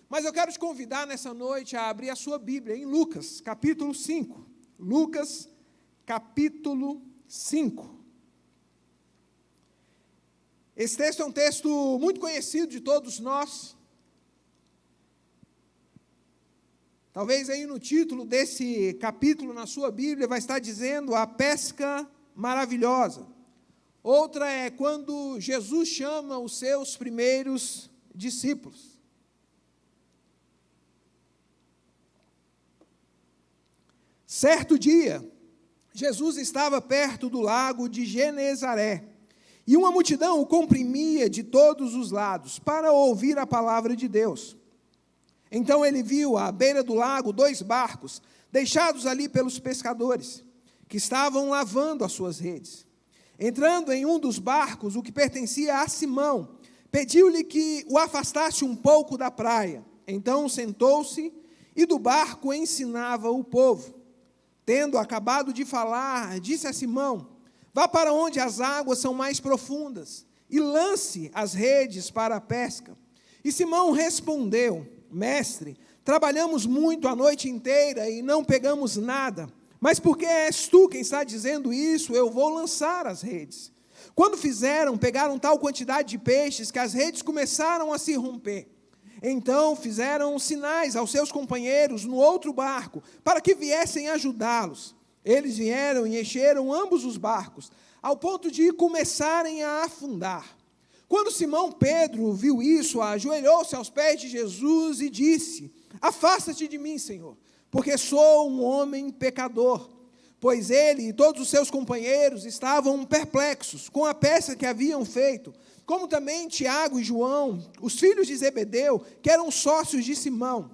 Mas eu quero te convidar nessa noite a abrir a sua Bíblia em Lucas, capítulo 5. Lucas, capítulo 5. Esse texto é um texto muito conhecido de todos nós. Talvez aí no título desse capítulo na sua Bíblia vai estar dizendo a pesca maravilhosa. Outra é quando Jesus chama os seus primeiros discípulos. Certo dia, Jesus estava perto do lago de Genezaré, e uma multidão o comprimia de todos os lados, para ouvir a palavra de Deus. Então ele viu à beira do lago 2 barcos, deixados ali pelos pescadores, que estavam lavando as suas redes. Entrando em um dos barcos, o que pertencia a Simão, pediu-lhe que o afastasse um pouco da praia. Então sentou-se e do barco ensinava o povo. Tendo acabado de falar, disse a Simão: vá para onde as águas são mais profundas e lance as redes para a pesca. E Simão respondeu: mestre, trabalhamos muito a noite inteira e não pegamos nada, mas porque és tu quem está dizendo isso, eu vou lançar as redes. Quando fizeram, pegaram tal quantidade de peixes que as redes começaram a se romper. Então fizeram sinais aos seus companheiros no outro barco, para que viessem ajudá-los. Eles vieram e encheram ambos os barcos, ao ponto de começarem a afundar. Quando Simão Pedro viu isso, ajoelhou-se aos pés de Jesus e disse: afasta-te de mim, Senhor, porque sou um homem pecador. Pois ele e todos os seus companheiros estavam perplexos com a pesca que haviam feito, como também Tiago e João, os filhos de Zebedeu, que eram sócios de Simão.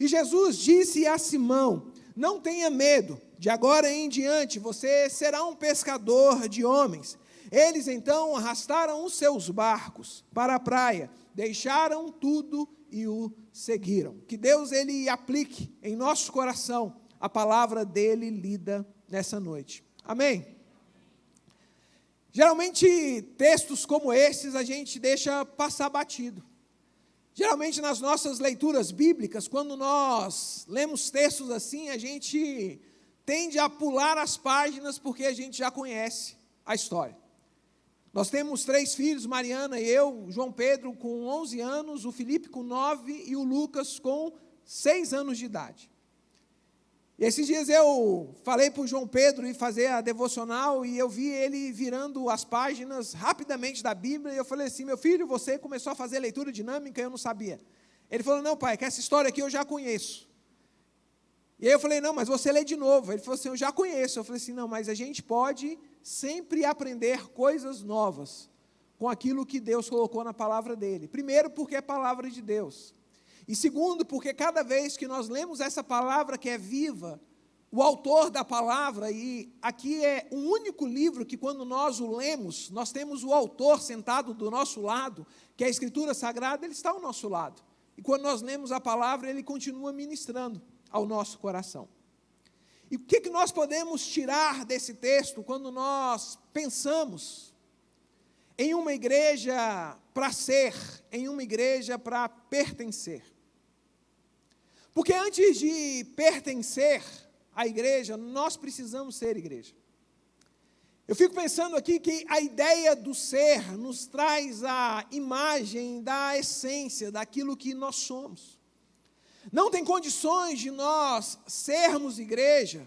E Jesus disse a Simão: não tenha medo, de agora em diante você será um pescador de homens. Eles então arrastaram os seus barcos para a praia, deixaram tudo e o seguiram. Que Deus ele aplique em nosso coração a palavra dele lida nessa noite. Amém? Geralmente, textos como esses a gente deixa passar batido. Geralmente, nas nossas leituras bíblicas, quando nós lemos textos assim, a gente tende a pular as páginas porque a gente já conhece a história. Nós temos 3 filhos, Mariana e eu, João Pedro com 11 anos, o Felipe com 9 e o Lucas com 6 anos de idade. E esses dias eu falei para o João Pedro ir fazer a devocional e eu vi ele virando as páginas rapidamente da Bíblia e eu falei assim: meu filho, você começou a fazer leitura dinâmica e eu não sabia. Ele falou: não, pai, que essa história aqui eu já conheço. E aí eu falei: não, mas você lê de novo. Ele falou assim: eu já conheço. Eu falei assim: não, mas a gente pode sempre aprender coisas novas com aquilo que Deus colocou na palavra dele. Primeiro, porque é palavra de Deus. E segundo, porque cada vez que nós lemos essa palavra que é viva, o autor da palavra, e aqui é um único livro que quando nós o lemos, nós temos o autor sentado do nosso lado, que é a Escritura Sagrada, ele está ao nosso lado. E quando nós lemos a palavra, ele continua ministrando ao nosso coração. E o que nós podemos tirar desse texto quando nós pensamos em uma igreja para ser, em uma igreja para pertencer? Porque antes de pertencer à igreja, nós precisamos ser igreja. Eu fico pensando aqui que a ideia do ser nos traz a imagem da essência, daquilo que nós somos. Não tem condições de nós sermos igreja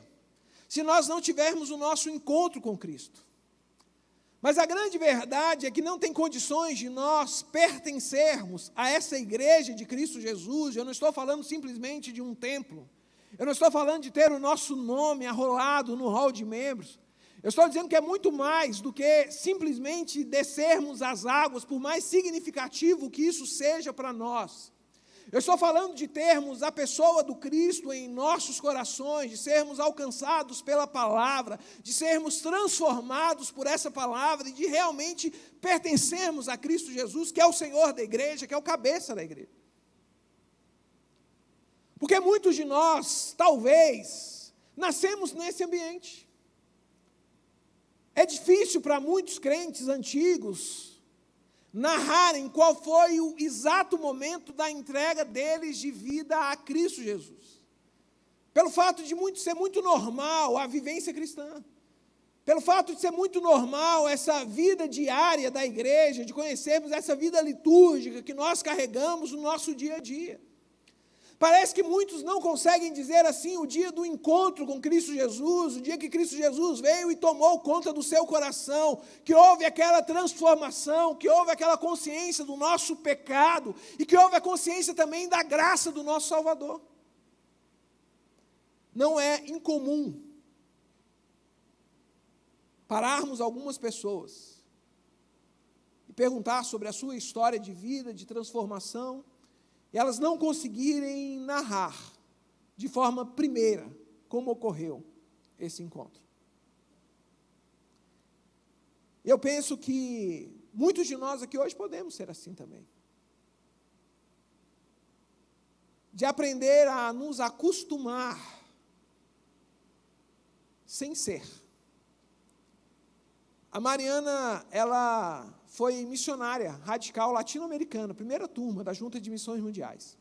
se nós não tivermos o nosso encontro com Cristo. Mas a grande verdade é que não tem condições de nós pertencermos a essa igreja de Cristo Jesus. Eu não estou falando simplesmente de um templo. Eu não estou falando de ter o nosso nome arrolado no hall de membros. Eu estou dizendo que é muito mais do que simplesmente descermos as águas, por mais significativo que isso seja para nós. Eu estou falando de termos a pessoa do Cristo em nossos corações, de sermos alcançados pela palavra, de sermos transformados por essa palavra e de realmente pertencermos a Cristo Jesus, que é o Senhor da igreja, que é o cabeça da igreja. Porque muitos de nós, talvez, nascemos nesse ambiente. É difícil para muitos crentes antigos narrarem qual foi o exato momento da entrega deles de vida a Cristo Jesus. Pelo fato de ser muito normal a vivência cristã. Pelo fato de ser muito normal essa vida diária da igreja, de conhecermos essa vida litúrgica que nós carregamos no nosso dia a dia. Parece que muitos não conseguem dizer assim o dia do encontro com Cristo Jesus, o dia que Cristo Jesus veio e tomou conta do seu coração, que houve aquela transformação, que houve aquela consciência do nosso pecado e que houve a consciência também da graça do nosso Salvador. Não é incomum pararmos algumas pessoas e perguntar sobre a sua história de vida, de transformação, e elas não conseguirem narrar de forma primeira como ocorreu esse encontro. Eu penso que muitos de nós aqui hoje podemos ser assim também. De aprender a nos acostumar sem ser. A Mariana, ela foi missionária radical latino-americana, primeira turma da Junta de Missões Mundiais.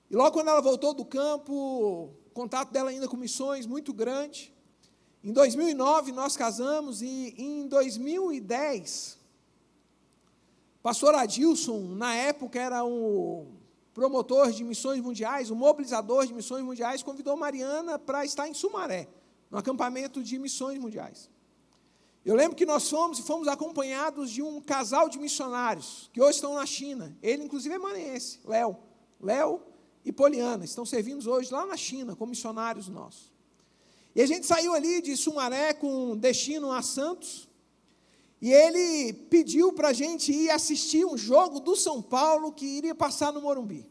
E logo quando ela voltou do campo, o contato dela ainda com missões muito grande. Em 2009 nós casamos e em 2010, pastor Adilson, na época era o promotor de missões mundiais, o mobilizador de missões mundiais, convidou Mariana para estar em Sumaré, no acampamento de missões mundiais. Eu lembro que nós fomos acompanhados de um casal de missionários, que hoje estão na China. Ele, inclusive, é maranhense, Léo e Poliana, estão servindo hoje lá na China, como missionários nossos. E a gente saiu ali de Sumaré com destino a Santos, e ele pediu para a gente ir assistir um jogo do São Paulo que iria passar no Morumbi.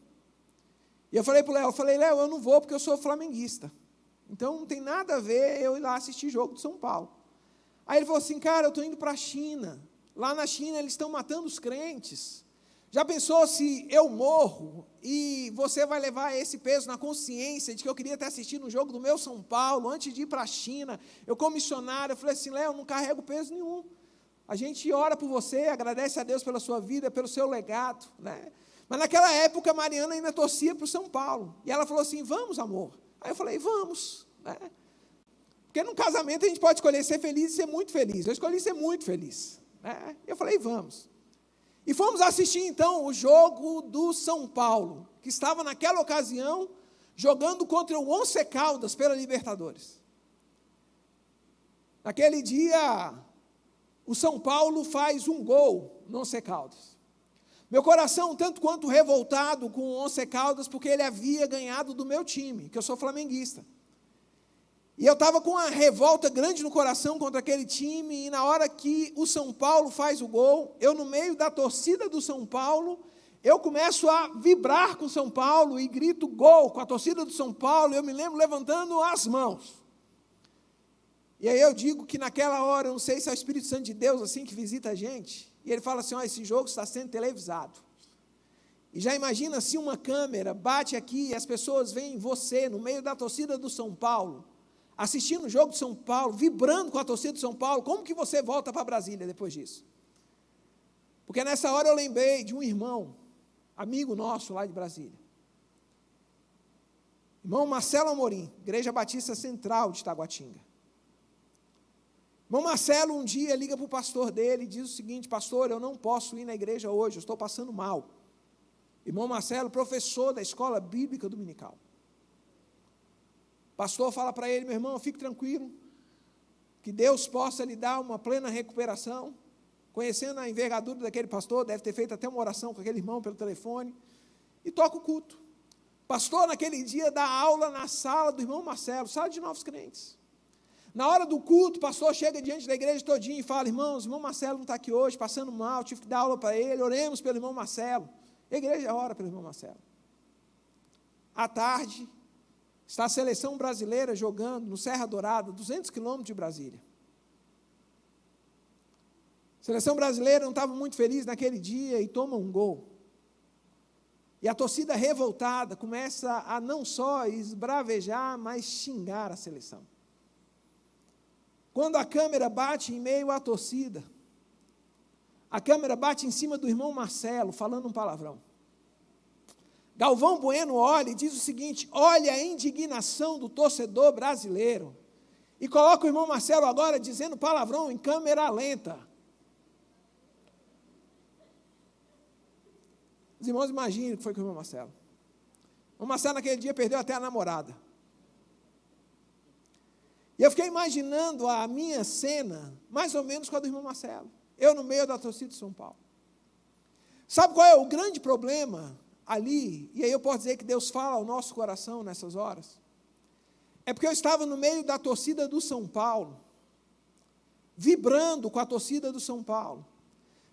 E eu falei para o Léo, eu não vou porque eu sou flamenguista. Então, não tem nada a ver eu ir lá assistir jogo do São Paulo. Aí ele falou assim, cara, eu estou indo para a China. Lá na China eles estão matando os crentes. Já pensou se eu morro e você vai levar esse peso na consciência de que eu queria ter assistido um jogo do meu São Paulo antes de ir para a China? Eu como missionário, eu falei assim, Léo, não carrego peso nenhum. A gente ora por você, agradece a Deus pela sua vida, pelo seu legado, né? Mas naquela época a Mariana ainda torcia para o São Paulo. E ela falou assim, vamos, amor. Aí eu falei, vamos, né? Porque num casamento a gente pode escolher ser feliz e ser muito feliz. Eu escolhi ser muito feliz, né? Eu falei, vamos. E fomos assistir, então, o jogo do São Paulo, que estava, naquela ocasião, jogando contra o Once Caldas pela Libertadores. Naquele dia, o São Paulo faz um gol no Once Caldas. Meu coração, tanto quanto revoltado com o Once Caldas, porque ele havia ganhado do meu time, que eu sou flamenguista. E eu estava com uma revolta grande no coração contra aquele time, e na hora que o São Paulo faz o gol, eu no meio da torcida do São Paulo, eu começo a vibrar com o São Paulo e grito gol com a torcida do São Paulo, eu me lembro levantando as mãos. E aí eu digo que naquela hora, eu não sei se é o Espírito Santo de Deus assim que visita a gente, e ele fala assim, esse jogo está sendo televisado. E já imagina se uma câmera bate aqui e as pessoas veem você no meio da torcida do São Paulo, assistindo o jogo de São Paulo, vibrando com a torcida de São Paulo, como que você volta para Brasília depois disso? Porque nessa hora eu lembrei de um irmão, amigo nosso lá de Brasília. Irmão Marcelo Amorim, Igreja Batista Central de Taguatinga. Irmão Marcelo um dia liga para o pastor dele e diz o seguinte, pastor, eu não posso ir na igreja hoje, eu estou passando mal. Irmão Marcelo, professor da escola bíblica dominical. Pastor fala para ele, meu irmão, fique tranquilo, que Deus possa lhe dar uma plena recuperação. Conhecendo a envergadura daquele pastor, deve ter feito até uma oração com aquele irmão pelo telefone, e toca o culto. Pastor, naquele dia, dá aula na sala do irmão Marcelo, sala de novos crentes. Na hora do culto, o pastor chega diante da igreja todinha e fala, irmãos, o irmão Marcelo não está aqui hoje, passando mal, tive que dar aula para ele, oremos pelo irmão Marcelo. A igreja ora pelo irmão Marcelo. À tarde, está a seleção brasileira jogando no Serra Dourada, 200 quilômetros de Brasília. A seleção brasileira não estava muito feliz naquele dia e toma um gol. E a torcida revoltada começa a não só esbravejar, mas xingar a seleção. Quando a câmera bate em meio à torcida, a câmera bate em cima do irmão Marcelo, falando um palavrão. Galvão Bueno olha e diz o seguinte: olha a indignação do torcedor brasileiro. E coloca o irmão Marcelo agora dizendo palavrão em câmera lenta. Os irmãos imaginem o que foi com o irmão Marcelo. O irmão Marcelo naquele dia perdeu até a namorada. E eu fiquei imaginando a minha cena, mais ou menos com a do irmão Marcelo. Eu no meio da torcida de São Paulo. Sabe qual é o grande problema ali? E aí eu posso dizer que Deus fala ao nosso coração nessas horas. É porque eu estava no meio da torcida do São Paulo, vibrando com a torcida do São Paulo,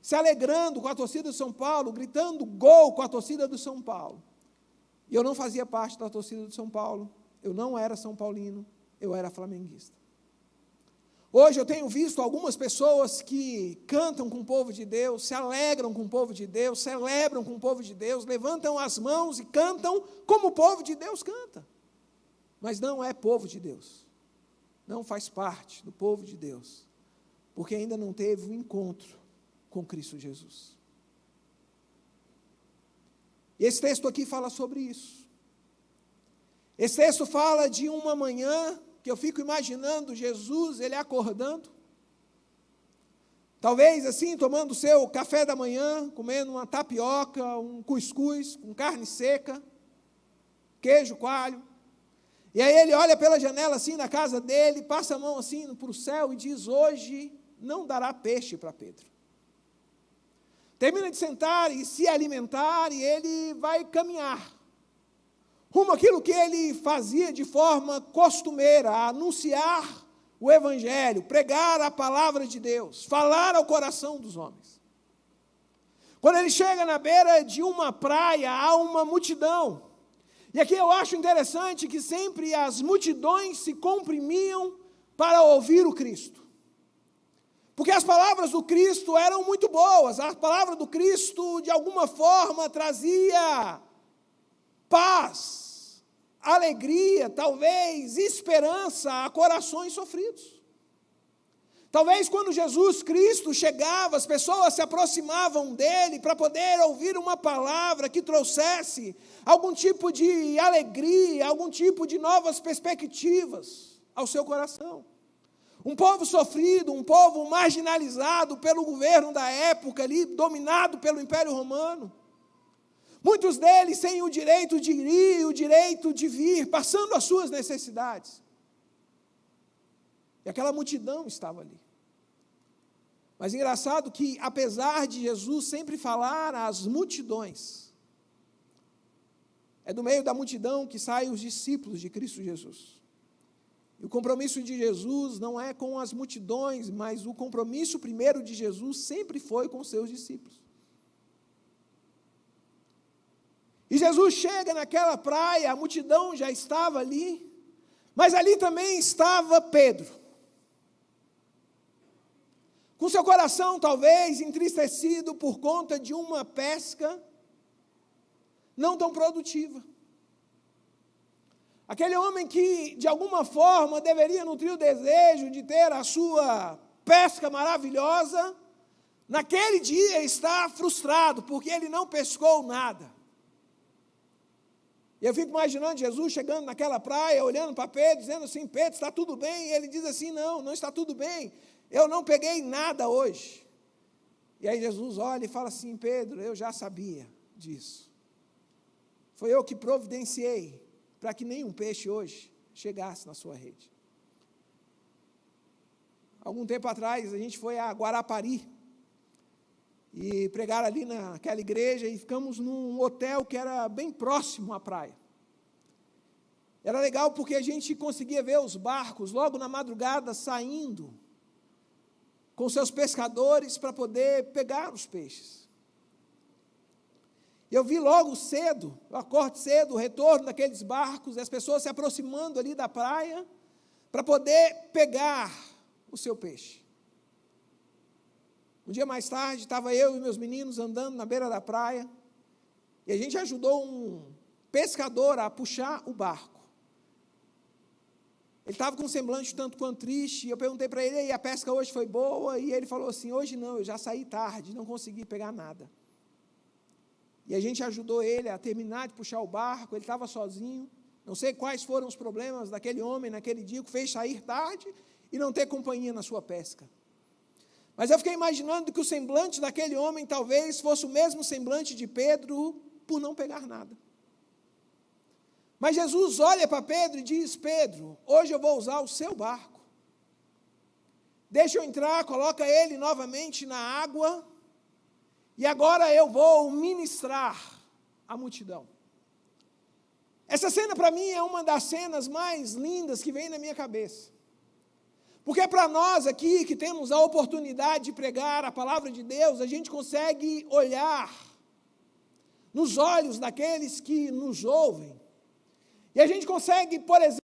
se alegrando com a torcida do São Paulo, gritando gol com a torcida do São Paulo. E eu não fazia parte da torcida do São Paulo, eu não era São Paulino, eu era flamenguista. Hoje eu tenho visto algumas pessoas que cantam com o povo de Deus, se alegram com o povo de Deus, celebram com o povo de Deus, levantam as mãos e cantam como o povo de Deus canta. Mas não é povo de Deus, não faz parte do povo de Deus, porque ainda não teve um encontro com Cristo Jesus. E esse texto aqui fala sobre isso. Esse texto fala de uma manhã que eu fico imaginando Jesus, ele acordando, talvez assim, tomando o seu café da manhã, comendo uma tapioca, um cuscuz com carne seca, queijo, coalho. E aí ele olha pela janela assim na casa dele, passa a mão assim para o céu e diz: hoje não dará peixe para Pedro. Termina de sentar e se alimentar e ele vai caminhar rumo àquilo que ele fazia de forma costumeira, a anunciar o Evangelho, pregar a palavra de Deus, falar ao coração dos homens. Quando ele chega na beira de uma praia, há uma multidão. E aqui eu acho interessante que sempre as multidões se comprimiam para ouvir o Cristo. Porque as palavras do Cristo eram muito boas, a palavra do Cristo, de alguma forma, trazia paz, alegria, talvez esperança a corações sofridos. Talvez quando Jesus Cristo chegava, as pessoas se aproximavam dele para poder ouvir uma palavra que trouxesse algum tipo de alegria, algum tipo de novas perspectivas ao seu coração. Um povo sofrido, um povo marginalizado pelo governo da época ali, dominado pelo Império Romano. Muitos deles sem o direito de ir e o direito de vir, passando as suas necessidades. E aquela multidão estava ali. Mas engraçado que, apesar de Jesus sempre falar às multidões, é do meio da multidão que saem os discípulos de Cristo Jesus. E o compromisso de Jesus não é com as multidões, mas o compromisso primeiro de Jesus sempre foi com os seus discípulos. E Jesus chega naquela praia, a multidão já estava ali, mas ali também estava Pedro. Com seu coração talvez entristecido por conta de uma pesca não tão produtiva. Aquele homem que, de alguma forma, deveria nutrir o desejo de ter a sua pesca maravilhosa, naquele dia está frustrado, porque ele não pescou nada. E eu fico imaginando Jesus chegando naquela praia, olhando para Pedro, dizendo assim: Pedro, está tudo bem? E ele diz assim: não está tudo bem, eu não peguei nada hoje. E aí Jesus olha e fala assim: Pedro, eu já sabia disso. Foi eu que providenciei para que nenhum peixe hoje chegasse na sua rede. Algum tempo atrás, a gente foi a Guarapari e pregaram ali naquela igreja e ficamos num hotel que era bem próximo à praia. Era legal porque a gente conseguia ver os barcos logo na madrugada saindo com seus pescadores para poder pegar os peixes. Eu vi logo cedo, eu acordo cedo, o retorno daqueles barcos, as pessoas se aproximando ali da praia para poder pegar o seu peixe. Um dia mais tarde, estava eu e meus meninos andando na beira da praia, e a gente ajudou um pescador a puxar o barco. Ele estava com um semblante tanto quanto triste, e eu perguntei para ele, e a pesca hoje foi boa? E ele falou assim, hoje não, eu já saí tarde, não consegui pegar nada. E a gente ajudou ele a terminar de puxar o barco, ele estava sozinho, não sei quais foram os problemas daquele homem naquele dia, que fez sair tarde e não ter companhia na sua pesca. Mas eu fiquei imaginando que o semblante daquele homem talvez fosse o mesmo semblante de Pedro, por não pegar nada. Mas Jesus olha para Pedro e diz, Pedro, hoje eu vou usar o seu barco. Deixa eu entrar, coloca ele novamente na água, e agora eu vou ministrar a multidão. Essa cena para mim é uma das cenas mais lindas que vem na minha cabeça. Porque para nós aqui, que temos a oportunidade de pregar a palavra de Deus, a gente consegue olhar nos olhos daqueles que nos ouvem, e a gente consegue, por exemplo,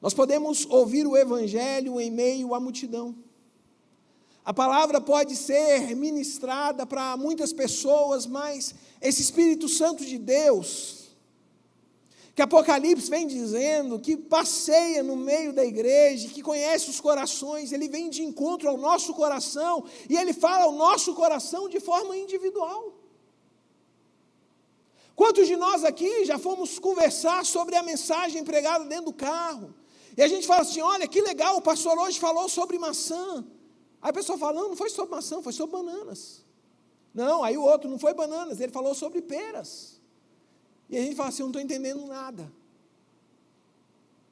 nós podemos ouvir o Evangelho em meio à multidão. A palavra pode ser ministrada para muitas pessoas, mas esse Espírito Santo de Deus, que Apocalipse vem dizendo, que passeia no meio da igreja, que conhece os corações, ele vem de encontro ao nosso coração, e ele fala ao nosso coração de forma individual. Quantos de nós aqui já fomos conversar sobre a mensagem pregada dentro do carro? E a gente fala assim, olha, que legal, o pastor hoje falou sobre maçã. Aí a pessoa fala, não foi sobre maçã, foi sobre bananas. Não, aí o outro, não foi bananas, ele falou sobre peras. E a gente fala assim, eu não estou entendendo nada.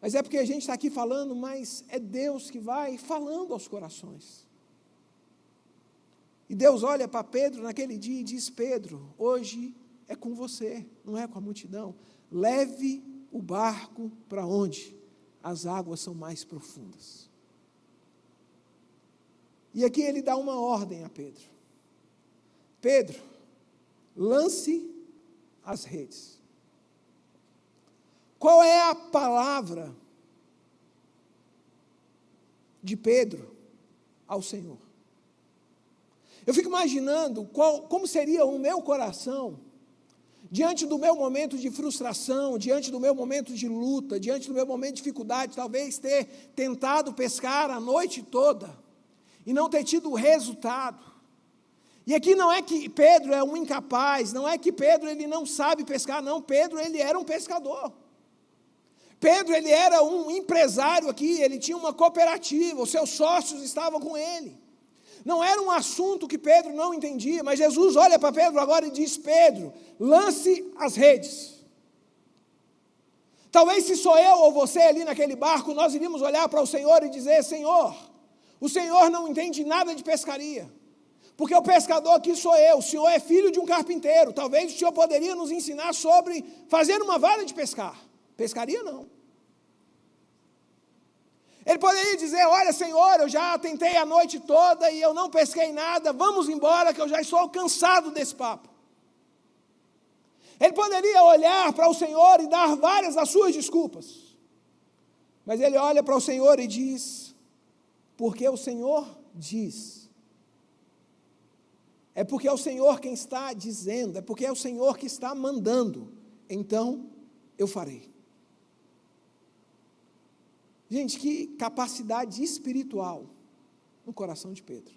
Mas é porque a gente está aqui falando, mas é Deus que vai falando aos corações. E Deus olha para Pedro naquele dia e diz, Pedro, hoje é com você, não é com a multidão. Leve o barco para onde as águas são mais profundas. E aqui ele dá uma ordem a Pedro. Pedro, lance as redes. Qual é a palavra de Pedro ao Senhor? Eu fico imaginando como seria o meu coração diante do meu momento de frustração, diante do meu momento de luta, diante do meu momento de dificuldade, talvez ter tentado pescar a noite toda e não ter tido resultado. E aqui não é que Pedro é um incapaz, não é que Pedro ele não sabe pescar, não, Pedro ele era um pescador. Pedro ele era um empresário aqui, ele tinha uma cooperativa, os seus sócios estavam com ele. Não era um assunto que Pedro não entendia, mas Jesus olha para Pedro agora e diz, Pedro, lance as redes. Talvez se sou eu ou você ali naquele barco, nós iríamos olhar para o Senhor e dizer, Senhor, o Senhor não entende nada de pescaria, porque o pescador aqui sou eu, o Senhor é filho de um carpinteiro, talvez o Senhor poderia nos ensinar sobre fazer uma vara de pescar. Pescaria não. Ele poderia dizer, olha Senhor, eu já tentei a noite toda e eu não pesquei nada, vamos embora que eu já estou cansado desse papo. Ele poderia olhar para o Senhor e dar várias das suas desculpas. Mas ele olha para o Senhor e diz, porque o Senhor diz. É porque é o Senhor quem está dizendo, é porque é o Senhor que está mandando. Então, eu farei. Gente, que capacidade espiritual no coração de Pedro.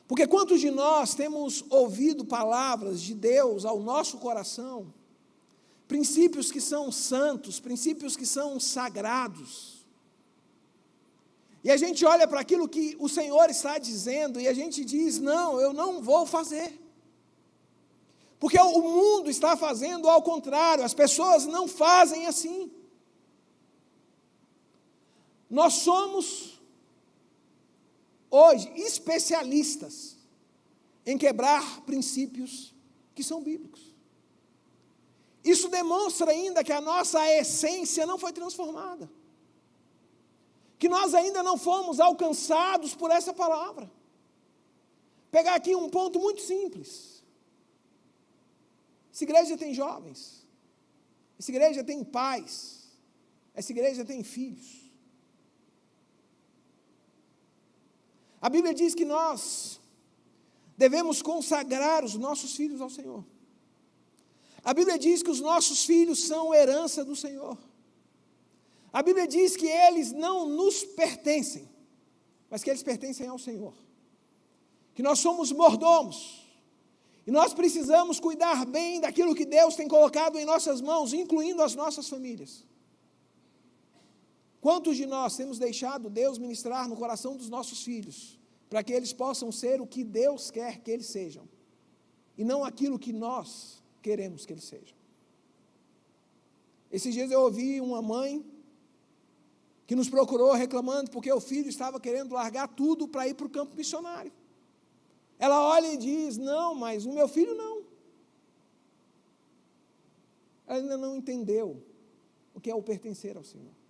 Porque quantos de nós temos ouvido palavras de Deus ao nosso coração, princípios que são santos, princípios que são sagrados, e a gente olha para aquilo que o Senhor está dizendo e a gente diz, não, eu não vou fazer. Porque o mundo está fazendo ao contrário, as pessoas não fazem assim. Nós somos, hoje, especialistas em quebrar princípios que são bíblicos. Isso demonstra ainda que a nossa essência não foi transformada. Que nós ainda não fomos alcançados por essa palavra. Pegar aqui um ponto muito simples. Essa igreja tem jovens. Essa igreja tem pais. Essa igreja tem filhos. A Bíblia diz que nós devemos consagrar os nossos filhos ao Senhor. A Bíblia diz que os nossos filhos são herança do Senhor. A Bíblia diz que eles não nos pertencem, mas que eles pertencem ao Senhor. Que nós somos mordomos. E nós precisamos cuidar bem daquilo que Deus tem colocado em nossas mãos, incluindo as nossas famílias. Quantos de nós temos deixado Deus ministrar no coração dos nossos filhos, para que eles possam ser o que Deus quer que eles sejam, e não aquilo que nós queremos que eles sejam? Esses dias eu ouvi uma mãe que nos procurou reclamando porque o filho estava querendo largar tudo para ir para o campo missionário. Ela olha e diz, não, mas o meu filho não. Ela ainda não entendeu o que é o pertencer ao Senhor.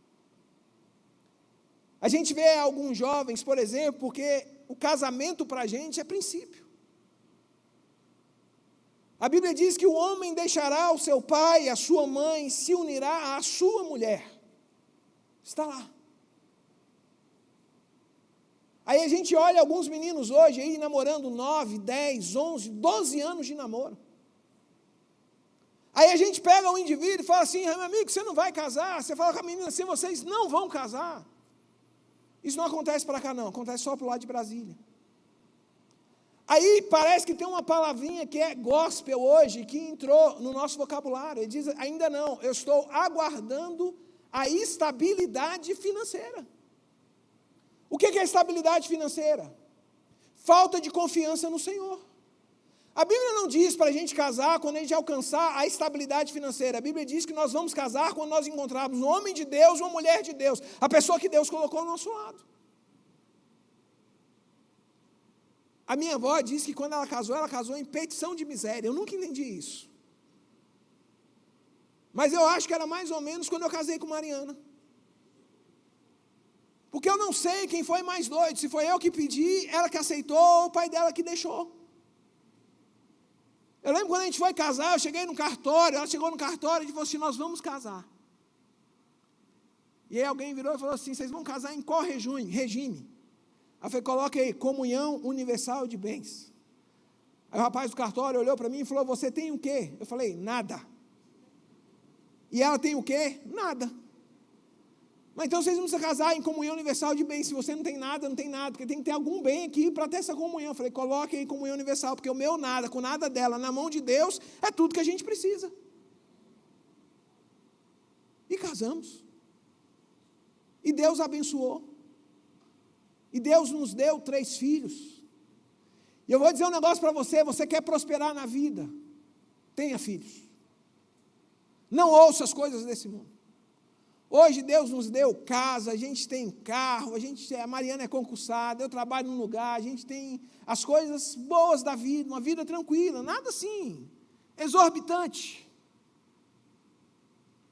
A gente vê alguns jovens, por exemplo, porque o casamento para a gente é princípio. A Bíblia diz que o homem deixará o seu pai e a sua mãe, se unirá à sua mulher. Está lá. Aí a gente olha alguns meninos hoje aí namorando 9, 10, 11, 12 anos de namoro. Aí a gente pega um indivíduo e fala assim, meu amigo, você não vai casar. Você fala com a menina assim, vocês não vão casar. Isso não acontece para cá não, acontece só para o lado de Brasília. Aí parece que tem uma palavrinha que é gospel hoje, que entrou no nosso vocabulário. Ele diz, ainda não, eu estou aguardando a estabilidade financeira. O que é estabilidade financeira? Falta de confiança no Senhor. A Bíblia não diz para a gente casar quando a gente alcançar a estabilidade financeira. A Bíblia diz que nós vamos casar quando nós encontrarmos um homem de Deus, uma mulher de Deus, a pessoa que Deus colocou ao nosso lado. A minha avó disse que quando ela casou em petição de miséria. Eu nunca entendi isso. Mas eu acho que era mais ou menos quando eu casei com Mariana. Porque eu não sei quem foi mais doido, se foi eu que pedi, ela que aceitou, ou o pai dela que deixou. Eu lembro quando a gente foi casar, eu cheguei no cartório, ela chegou no cartório e falou assim, nós vamos casar. E aí alguém virou e falou assim, vocês vão casar em qual regime? Aí eu falei, coloque aí, comunhão universal de bens. Aí o rapaz do cartório olhou para mim e falou, você tem o quê? Eu falei, nada. E ela tem o quê? Nada. Mas então vocês não precisam casar em comunhão universal de bens. Se você não tem nada, não tem nada, porque tem que ter algum bem aqui para ter essa comunhão. Eu falei, coloque aí comunhão universal, porque o meu nada, com nada dela, na mão de Deus, é tudo que a gente precisa. E casamos. E Deus abençoou. E Deus nos deu 3 filhos. E eu vou dizer um negócio para você, você quer prosperar na vida, tenha filhos. Não ouça as coisas desse mundo. Hoje Deus nos deu casa, a gente tem carro, a Mariana é concursada, eu trabalho num lugar, a gente tem as coisas boas da vida, uma vida tranquila, nada assim, exorbitante.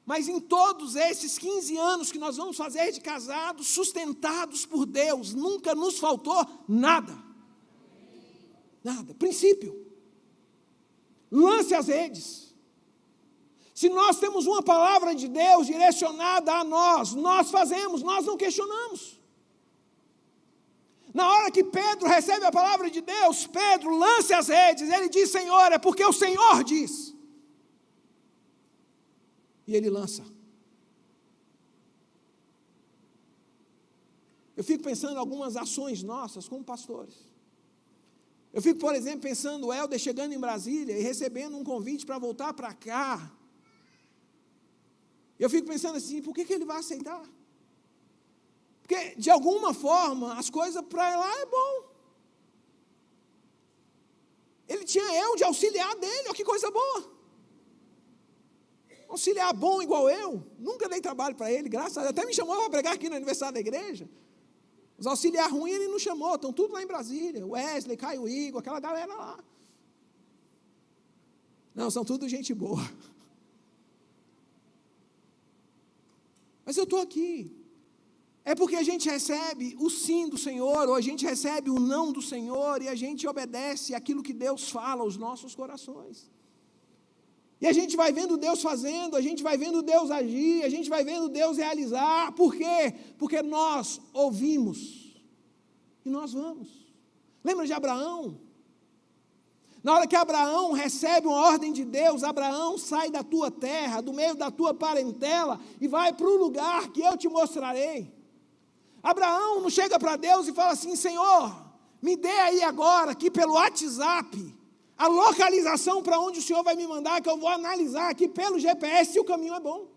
Mas em todos esses 15 anos que nós vamos fazer de casados, sustentados por Deus, nunca nos faltou nada. Nada. Princípio. Lance as redes. Se nós temos uma palavra de Deus direcionada a nós fazemos, nós não questionamos. Na hora que Pedro recebe a palavra de Deus, Pedro lance as redes, ele diz, Senhor, é porque o Senhor diz. E ele lança. Eu fico pensando em algumas ações nossas como pastores. Eu fico, por exemplo, pensando o Helder chegando em Brasília e recebendo um convite para voltar para cá. Eu fico pensando assim, por que ele vai aceitar? Porque, de alguma forma, as coisas para lá é bom. Ele tinha eu de auxiliar dele, olha que coisa boa. Auxiliar bom igual eu, nunca dei trabalho para ele, graças a Deus. Até me chamou para pregar aqui no aniversário da igreja. Os auxiliar ruins ele não chamou, estão tudo lá em Brasília. Wesley, Caio Igor, aquela galera lá. Não, são tudo gente boa. Mas eu estou aqui. É porque a gente recebe o sim do Senhor, ou a gente recebe o não do Senhor, e a gente obedece aquilo que Deus fala aos nossos corações. E a gente vai vendo Deus fazendo, a gente vai vendo Deus agir, a gente vai vendo Deus realizar. Por quê? Porque nós ouvimos e nós vamos. Lembra de Abraão? Na hora que Abraão recebe uma ordem de Deus, Abraão sai da tua terra, do meio da tua parentela, e vai para o lugar que eu te mostrarei. Abraão não chega para Deus e fala assim, Senhor, me dê aí agora, aqui pelo WhatsApp, a localização para onde o Senhor vai me mandar, que eu vou analisar aqui pelo GPS se o caminho é bom.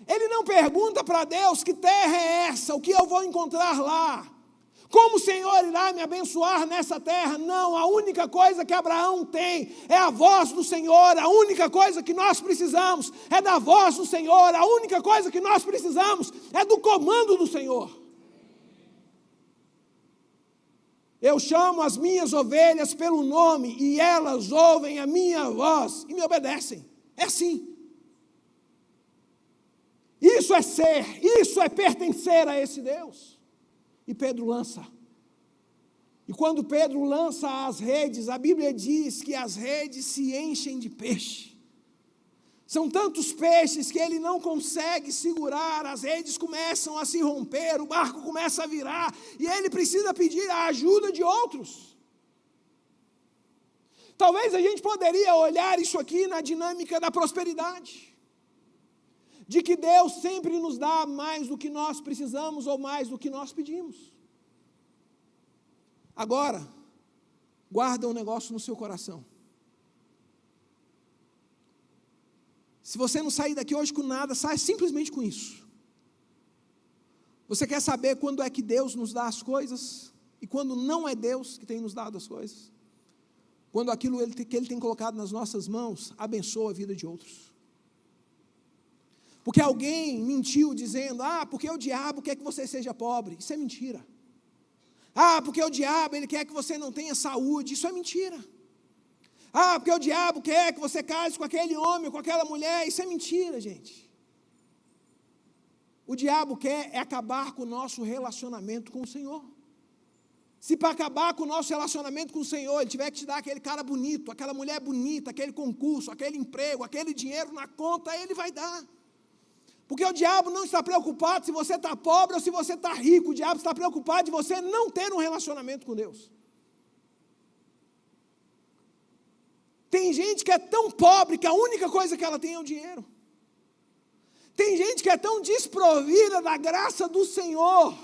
Ele não pergunta para Deus que terra é essa, o que eu vou encontrar lá. Como o Senhor irá me abençoar nessa terra? Não, a única coisa que Abraão tem é a voz do Senhor, a única coisa que nós precisamos é da voz do Senhor, a única coisa que nós precisamos é do comando do Senhor. Eu chamo as minhas ovelhas pelo nome e elas ouvem a minha voz e me obedecem. É assim. Isso é ser, isso é pertencer a esse Deus. E Pedro lança. E quando Pedro lança as redes, a Bíblia diz que as redes se enchem de peixe. São tantos peixes que ele não consegue segurar, as redes começam a se romper, o barco começa a virar, e ele precisa pedir a ajuda de outros. Talvez a gente poderia olhar isso aqui na dinâmica da prosperidade. De que Deus sempre nos dá mais do que nós precisamos ou mais do que nós pedimos. Agora, guarda um negócio no seu coração. Se você não sair daqui hoje com nada, sai simplesmente com isso. Você quer saber quando é que Deus nos dá as coisas e quando não é Deus que tem nos dado as coisas? Quando aquilo que Ele tem colocado nas nossas mãos abençoa a vida de outros. Porque alguém mentiu dizendo, porque o diabo quer que você seja pobre. Isso é mentira. Porque o diabo ele quer que você não tenha saúde. Isso é mentira. Porque o diabo quer que você case com aquele homem, com aquela mulher. Isso é mentira, gente. O diabo quer acabar com o nosso relacionamento com o Senhor. Se para acabar com o nosso relacionamento com o Senhor, Ele tiver que te dar aquele cara bonito, aquela mulher bonita, aquele concurso, aquele emprego, aquele dinheiro na conta, Ele vai dar. Porque o diabo não está preocupado se você está pobre ou se você está rico. O diabo está preocupado de você não ter um relacionamento com Deus. Tem gente que é tão pobre que a única coisa que ela tem é o dinheiro. Tem gente que é tão desprovida da graça do Senhor,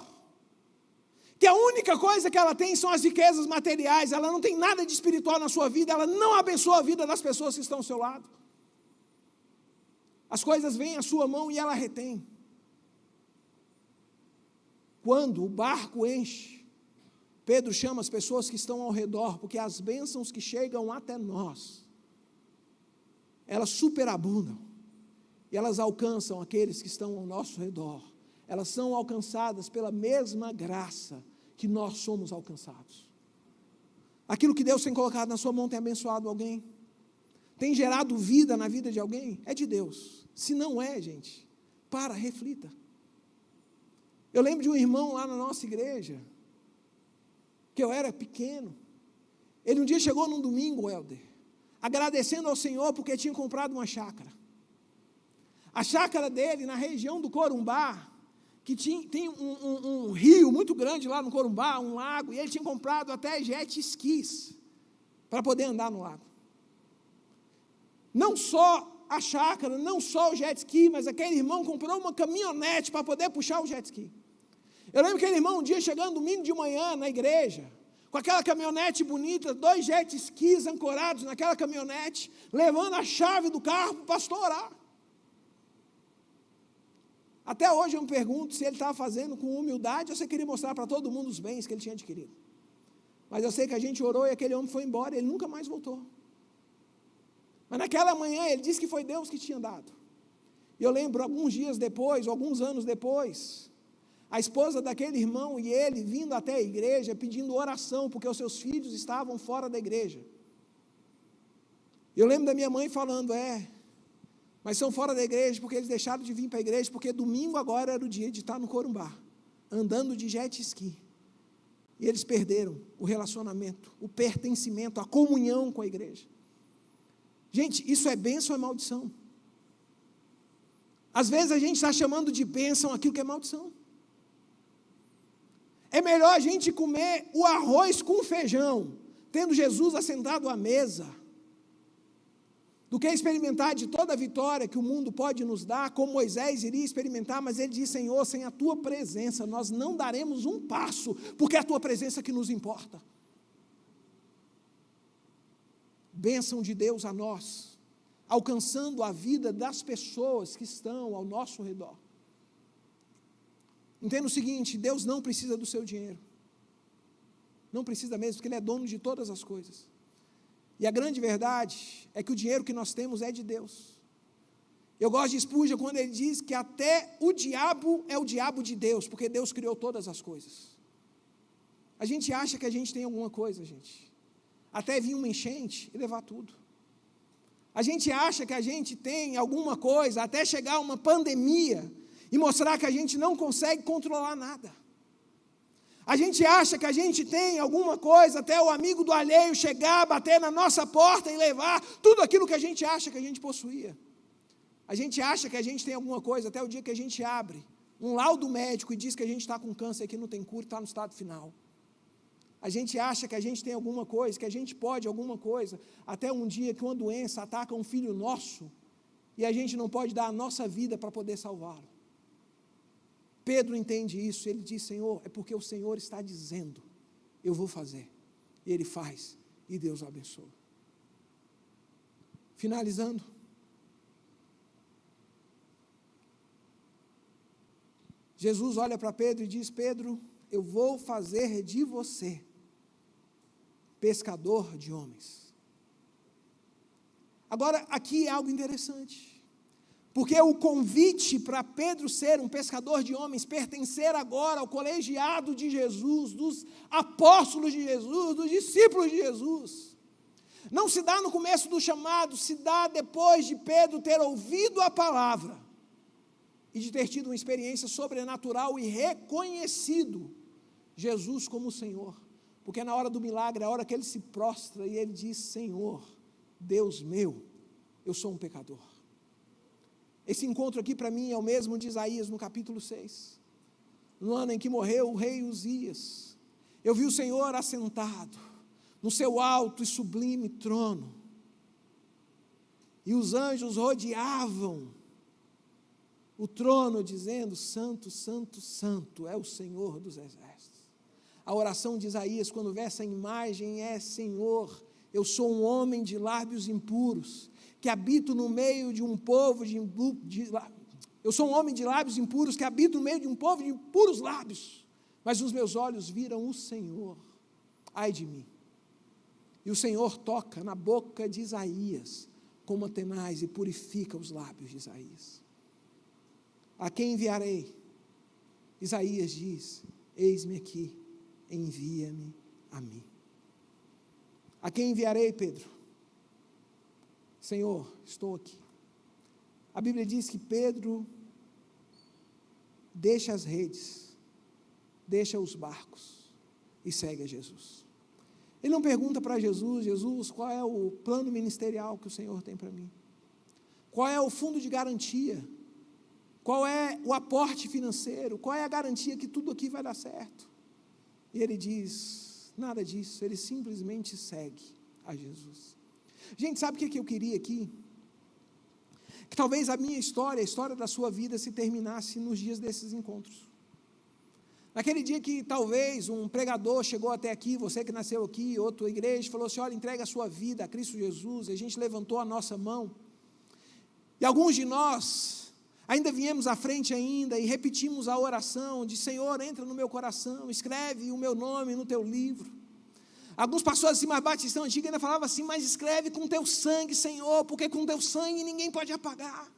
que a única coisa que ela tem são as riquezas materiais. Ela não tem nada de espiritual na sua vida. Ela não abençoa a vida das pessoas que estão ao seu lado. As coisas vêm à sua mão e ela retém. Quando o barco enche, Pedro chama as pessoas que estão ao redor, porque as bênçãos que chegam até nós, elas superabundam, e elas alcançam aqueles que estão ao nosso redor. Elas são alcançadas pela mesma graça que nós somos alcançados. Aquilo que Deus tem colocado na sua mão tem abençoado alguém? Tem gerado vida na vida de alguém? É de Deus. Se não é, gente, reflita. Eu lembro de um irmão lá na nossa igreja, que eu era pequeno. Ele um dia chegou num domingo, Helder, agradecendo ao Senhor porque tinha comprado uma chácara. A chácara dele, na região do Corumbá, que tem um rio muito grande lá no Corumbá, um lago, e ele tinha comprado até jet skis para poder andar no lago. Não só a chácara, não só o jet ski, mas aquele irmão comprou uma caminhonete para poder puxar o jet ski. Eu lembro que aquele irmão um dia chegando domingo de manhã na igreja, com aquela caminhonete bonita, 2 jet skis ancorados naquela caminhonete, levando a chave do carro para o pastor orar. Até hoje eu me pergunto se ele estava fazendo com humildade ou se ele queria mostrar para todo mundo os bens que ele tinha adquirido. Mas eu sei que a gente orou e aquele homem foi embora, ele nunca mais voltou. Mas naquela manhã ele disse que foi Deus que tinha dado. E eu lembro, alguns dias depois, alguns anos depois, a esposa daquele irmão e ele vindo até a igreja pedindo oração, porque os seus filhos estavam fora da igreja. Eu lembro da minha mãe falando, mas são fora da igreja porque eles deixaram de vir para a igreja, porque domingo agora era o dia de estar no Corumbá, andando de jet ski. E eles perderam o relacionamento, o pertencimento, a comunhão com a igreja. Gente, isso é bênção ou é maldição? Às vezes a gente está chamando de bênção aquilo que é maldição. É melhor a gente comer o arroz com feijão, tendo Jesus assentado à mesa, do que experimentar de toda a vitória que o mundo pode nos dar, como Moisés iria experimentar, mas ele diz, Senhor, sem a tua presença nós não daremos um passo, porque é a tua presença que nos importa. Bênção de Deus a nós, alcançando a vida das pessoas que estão ao nosso redor. Entenda o seguinte, Deus não precisa do seu dinheiro. Não precisa mesmo, porque Ele é dono de todas as coisas. E a grande verdade é que o dinheiro que nós temos é de Deus. Eu gosto de Spurgeon quando ele diz que até o diabo é o diabo de Deus, porque Deus criou todas as coisas. A gente acha que a gente tem alguma coisa, gente. Até vir uma enchente e levar tudo. A gente acha que a gente tem alguma coisa, até chegar uma pandemia e mostrar que a gente não consegue controlar nada. A gente acha que a gente tem alguma coisa, até o amigo do alheio chegar, bater na nossa porta e levar tudo aquilo que a gente acha que a gente possuía. A gente acha que a gente tem alguma coisa, até o dia que a gente abre um laudo médico e diz que a gente está com câncer, que não tem cura, está no estado final. A gente acha que a gente tem alguma coisa, que a gente pode alguma coisa, até um dia que uma doença ataca um filho nosso, e a gente não pode dar a nossa vida para poder salvá-lo. Pedro entende isso, ele diz, Senhor, é porque o Senhor está dizendo, eu vou fazer. E ele faz, e Deus o abençoa. Finalizando, Jesus olha para Pedro e diz: Pedro, eu vou fazer de você pescador de homens. Agora, aqui é algo interessante, porque o convite para Pedro ser um pescador de homens, pertencer agora ao colegiado de Jesus, dos apóstolos de Jesus, dos discípulos de Jesus, não se dá no começo do chamado, se dá depois de Pedro ter ouvido a palavra e de ter tido uma experiência sobrenatural e reconhecido Jesus como o Senhor. Porque na hora do milagre, a hora que ele se prostra e ele diz: Senhor, Deus meu, eu sou um pecador. Esse encontro aqui para mim é o mesmo de Isaías no capítulo 6. No ano em que morreu o rei Uzias, eu vi o Senhor assentado no seu alto e sublime trono, e os anjos rodeavam o trono dizendo: Santo, Santo, Santo é o Senhor dos exércitos. A oração de Isaías, quando vê essa imagem, é: Senhor, eu sou um homem de lábios impuros, que habito no meio de um povo eu sou um homem de lábios impuros, que habito no meio de um povo de impuros lábios, mas os meus olhos viram o Senhor. Ai de mim. E o Senhor toca na boca de Isaías com uma tenaz e purifica os lábios de Isaías. A quem enviarei? Isaías diz: eis-me aqui, envia-me a mim. A quem enviarei, Pedro? Senhor, estou aqui. A Bíblia diz que Pedro deixa as redes, deixa os barcos e segue a Jesus. Ele não pergunta para Jesus: Jesus, qual é o plano ministerial que o Senhor tem para mim? Qual é o fundo de garantia? Qual é o aporte financeiro? Qual é a garantia que tudo aqui vai dar certo? E ele diz: nada disso, ele simplesmente segue a Jesus. Gente, sabe o que eu queria aqui? Que talvez a minha história, a história da sua vida, se terminasse nos dias desses encontros. Naquele dia que talvez um pregador chegou até aqui, você que nasceu aqui, outra igreja, falou assim: olha, entrega a sua vida a Cristo Jesus, e a gente levantou a nossa mão, e alguns de nós ainda viemos à frente ainda e repetimos a oração de: Senhor, entra no meu coração, escreve o meu nome no teu livro. Alguns pastores assim, mais batistão antigo, ainda falavam assim: mas escreve com teu sangue, Senhor, porque com teu sangue ninguém pode apagar.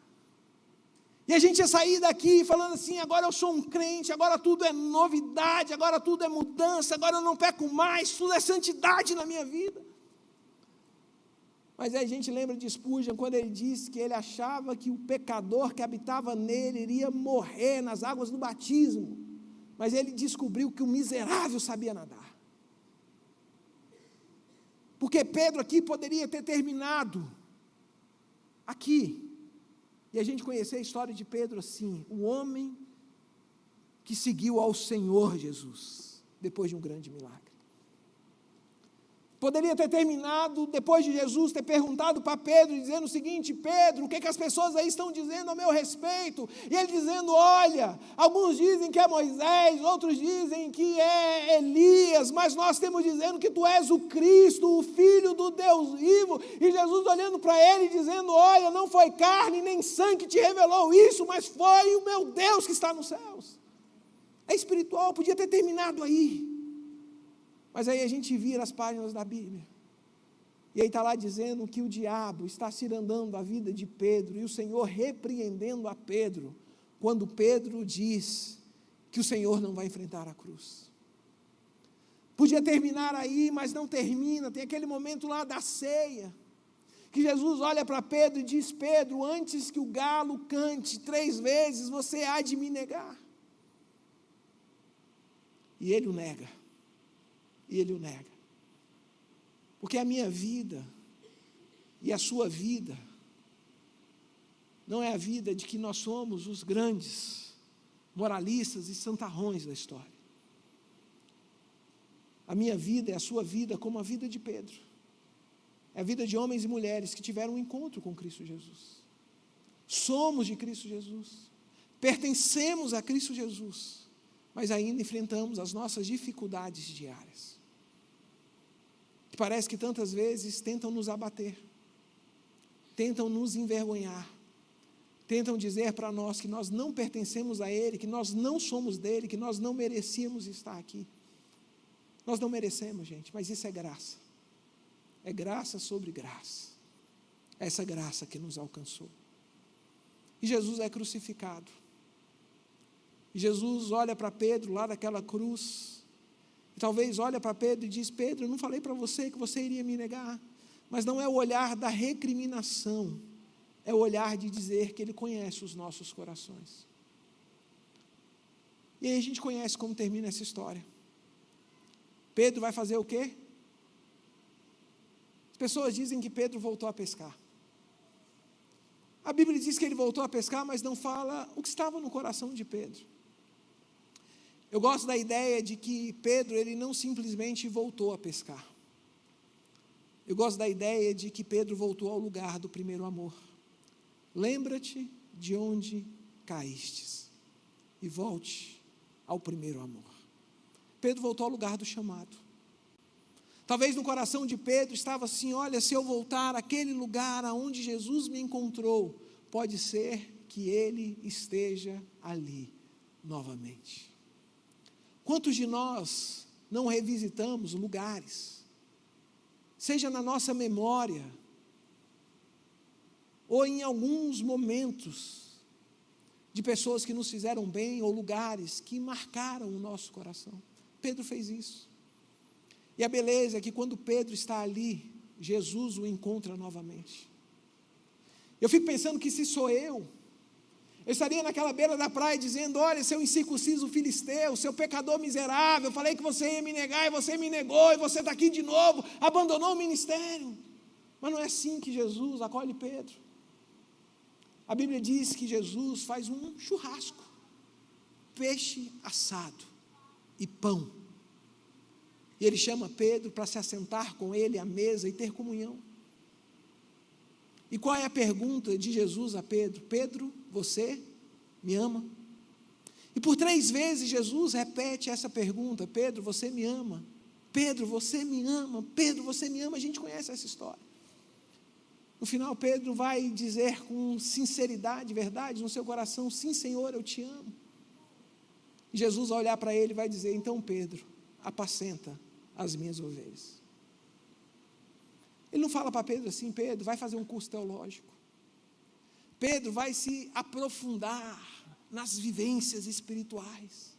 E a gente ia sair daqui falando assim: agora eu sou um crente, agora tudo é novidade, agora tudo é mudança, agora eu não peco mais, tudo é santidade na minha vida. Mas aí a gente lembra de Spurgeon, quando ele disse que ele achava que o pecador que habitava nele iria morrer nas águas do batismo, mas ele descobriu que o miserável sabia nadar. Porque Pedro aqui poderia ter terminado aqui, e a gente conhecer a história de Pedro assim: o homem que seguiu ao Senhor Jesus, depois de um grande milagre. Poderia ter terminado depois de Jesus ter perguntado para Pedro, dizendo o seguinte: Pedro, o que as pessoas aí estão dizendo a meu respeito? E ele dizendo: olha, alguns dizem que é Moisés, outros dizem que é Elias, mas nós temos dizendo que tu és o Cristo, o Filho do Deus vivo. E Jesus olhando para ele dizendo: olha, não foi carne nem sangue que te revelou isso, mas foi o meu Deus que está nos céus. É espiritual, podia ter terminado aí. Mas aí a gente vira as páginas da Bíblia, e aí está lá dizendo que o diabo está cirandando a vida de Pedro, e o Senhor repreendendo a Pedro, quando Pedro diz que o Senhor não vai enfrentar a cruz. Podia terminar aí, mas não termina. Tem aquele momento lá da ceia, que Jesus olha para Pedro e diz: Pedro, antes que o galo cante 3 vezes, você há de me negar. E ele o nega. E ele o nega. Porque a minha vida e a sua vida não é a vida de que nós somos os grandes moralistas e santarrões da história. A minha vida é a sua vida como a vida de Pedro. É a vida de homens e mulheres que tiveram um encontro com Cristo Jesus. Somos de Cristo Jesus. Pertencemos a Cristo Jesus. Mas ainda enfrentamos as nossas dificuldades diárias. Que parece que tantas vezes tentam nos abater, tentam nos envergonhar, tentam dizer para nós que nós não pertencemos a Ele, que nós não somos dele, que nós não merecíamos estar aqui. Nós não merecemos, gente, mas isso é graça. É graça sobre graça. Essa graça que nos alcançou. E Jesus é crucificado. E Jesus olha para Pedro lá daquela cruz. E talvez olha para Pedro e diz: Pedro, eu não falei para você que você iria me negar. Mas não é o olhar da recriminação. É o olhar de dizer que Ele conhece os nossos corações. E aí a gente conhece como termina essa história. Pedro vai fazer o quê? As pessoas dizem que Pedro voltou a pescar. A Bíblia diz que ele voltou a pescar, mas não fala o que estava no coração de Pedro. Eu gosto da ideia de que Pedro, ele não simplesmente voltou a pescar. Eu gosto da ideia de que Pedro voltou ao lugar do primeiro amor. Lembra-te de onde caístes e volte ao primeiro amor. Pedro voltou ao lugar do chamado. Talvez no coração de Pedro estava assim: olha, se eu voltar àquele lugar aonde Jesus me encontrou, pode ser que Ele esteja ali novamente. Quantos de nós não revisitamos lugares, seja na nossa memória, ou em alguns momentos, de pessoas que nos fizeram bem, ou lugares que marcaram o nosso coração? Pedro fez isso. E a beleza é que quando Pedro está ali, Jesus o encontra novamente. Eu fico pensando que se sou eu estaria naquela beira da praia dizendo: olha, seu incircunciso filisteu, seu pecador miserável, eu falei que você ia me negar e você me negou, e você está aqui de novo, abandonou o ministério. Mas não é assim que Jesus acolhe Pedro. A Bíblia diz que Jesus faz um churrasco, peixe assado e pão. E ele chama Pedro para se assentar com ele à mesa e ter comunhão. E qual é a pergunta de Jesus a Pedro? Pedro, você me ama? E por 3 vezes Jesus repete essa pergunta: Pedro, você me ama? Pedro, você me ama? Pedro, você me ama? A gente conhece essa história. No final, Pedro vai dizer com sinceridade, verdade, no seu coração: sim, Senhor, eu te amo. E Jesus vai olhar para ele e vai dizer: então, Pedro, apacenta as minhas ovelhas. Ele não fala para Pedro assim: Pedro, vai fazer um curso teológico. Pedro, vai se aprofundar nas vivências espirituais.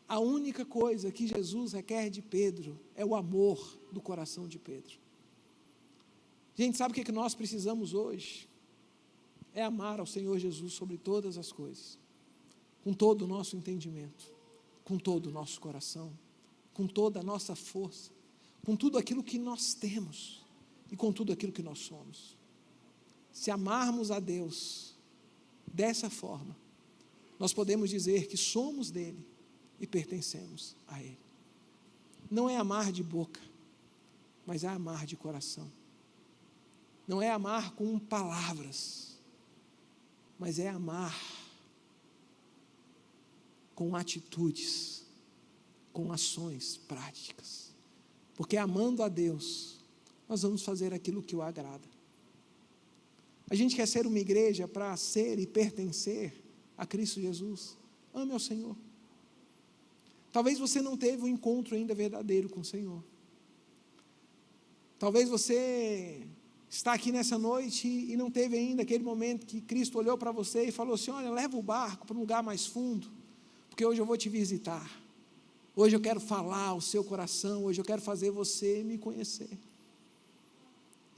A única coisa que Jesus requer de Pedro é o amor do coração de Pedro. Gente, sabe o que nós precisamos hoje? É amar ao Senhor Jesus sobre todas as coisas, com todo o nosso entendimento, com todo o nosso coração, com toda a nossa força, com tudo aquilo que nós temos e com tudo aquilo que nós somos. Se amarmos a Deus dessa forma, nós podemos dizer que somos dele e pertencemos a Ele. Não é amar de boca, mas é amar de coração. Não é amar com palavras, mas é amar com atitudes, com ações práticas. Porque amando a Deus, nós vamos fazer aquilo que o agrada. A gente quer ser uma igreja para ser e pertencer a Cristo Jesus. Ame ao Senhor. Talvez você não teve um encontro ainda verdadeiro com o Senhor. Talvez você está aqui nessa noite e não teve ainda aquele momento que Cristo olhou para você e falou assim: olha, leva o barco para um lugar mais fundo, porque hoje eu vou te visitar. Hoje eu quero falar ao seu coração, hoje eu quero fazer você me conhecer.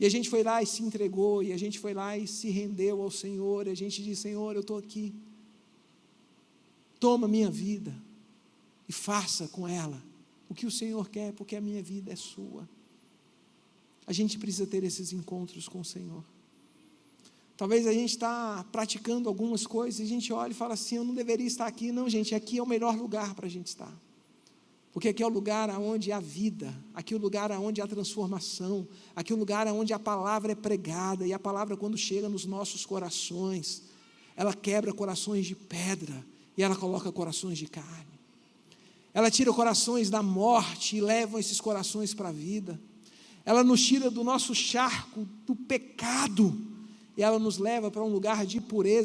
E a gente foi lá e se entregou, e a gente foi lá e se rendeu ao Senhor, e a gente disse: Senhor, eu estou aqui, toma minha vida, e faça com ela o que o Senhor quer, porque a minha vida é sua. A gente precisa ter esses encontros com o Senhor. Talvez a gente está praticando algumas coisas, e a gente olha e fala assim: eu não deveria estar aqui. Não, gente, aqui é o melhor lugar para a gente estar. Porque aqui é o lugar onde há vida, aqui é o lugar onde há transformação, aqui é o lugar onde a palavra é pregada, e a palavra, quando chega nos nossos corações, ela quebra corações de pedra, e ela coloca corações de carne. Ela tira corações da morte e leva esses corações para a vida. Ela nos tira do nosso charco do pecado e ela nos leva para um lugar de pureza